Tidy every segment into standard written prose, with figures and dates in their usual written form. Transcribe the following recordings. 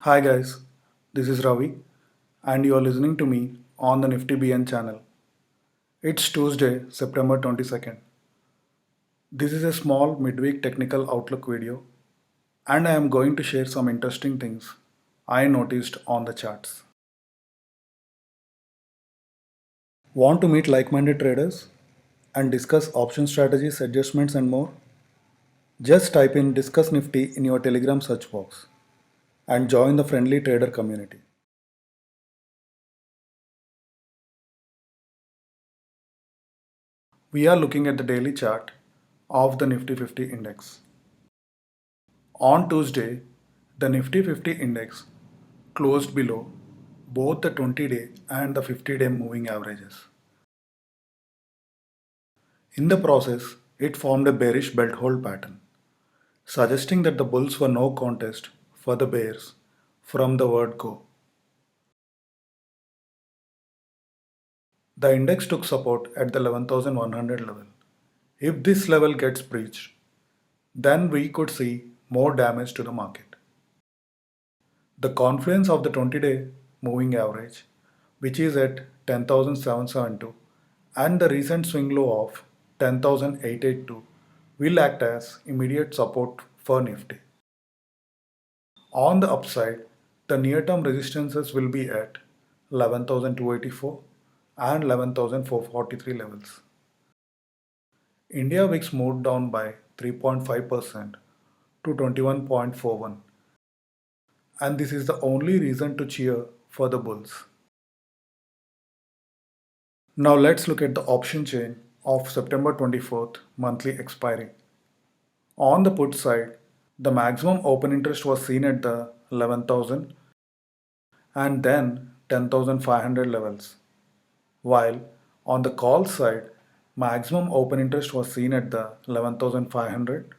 Hi guys, this is Ravi and you are listening to me on the Nifty BN channel. It's Tuesday, September 22nd. This is a small midweek technical outlook video and I am going to share some interesting things I noticed on the charts. Want to meet like-minded traders and discuss option strategies, adjustments and more? Just type in Discuss Nifty in your Telegram search box and join the friendly trader community. We are looking at the daily chart of the Nifty 50 index. On Tuesday, the Nifty 50 index closed below both the 20-day and the 50-day moving averages. In the process, it formed a bearish belt hold pattern, suggesting that the bulls were no contest for the bears from the word go. The index took support at the 11,100 level. If this level gets breached, then we could see more damage to the market. The confluence of the 20-day moving average, which is at 10,772, and the recent swing low of 10,882 will act as immediate support for Nifty. On the upside, the near-term resistances will be at 11,284 and 11,443 levels. India VIX moved down by 3.5% to 21.41, and this is the only reason to cheer for the bulls. Now let's look at the option chain of September 24th monthly expiry. On the put side, the maximum open interest was seen at the 11,000 and then 10,500 levels, while on the call side, maximum open interest was seen at the 11,500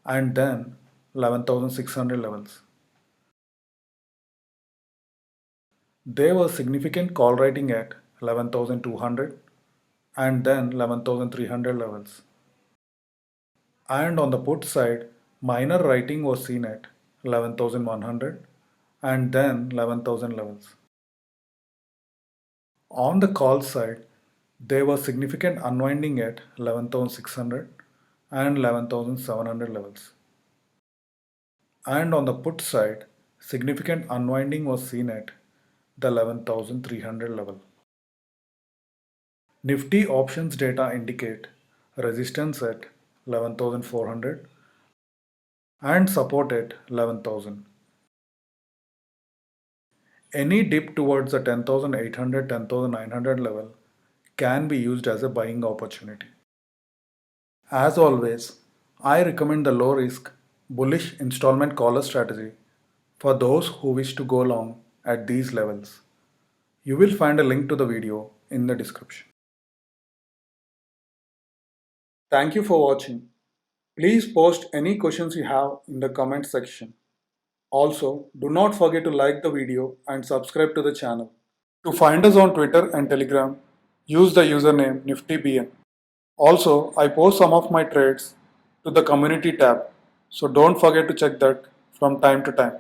and then 11,600 levels. There was significant call writing at 11,200 and then 11,300 levels. And on the put side, minor writing was seen at 11,100 and then 11,000 levels. On the call side, there was significant unwinding at 11,600 and 11,700 levels. And on the put side, significant unwinding was seen at the 11,300 level. Nifty options data indicate resistance at 11,400 and support at 11,000. Any dip towards the 10,800, 10,900 level can be used as a buying opportunity. As always, I recommend the low risk, bullish installment collar strategy for those who wish to go long at these levels. You will find a link to the video in the description. Thank you for watching. Please post any questions you have in the comment section. Also, do not forget to like the video and subscribe to the channel. To find us on Twitter and Telegram, use the username NiftyBN. Also, I post some of my trades to the community tab, so don't forget to check that from time to time.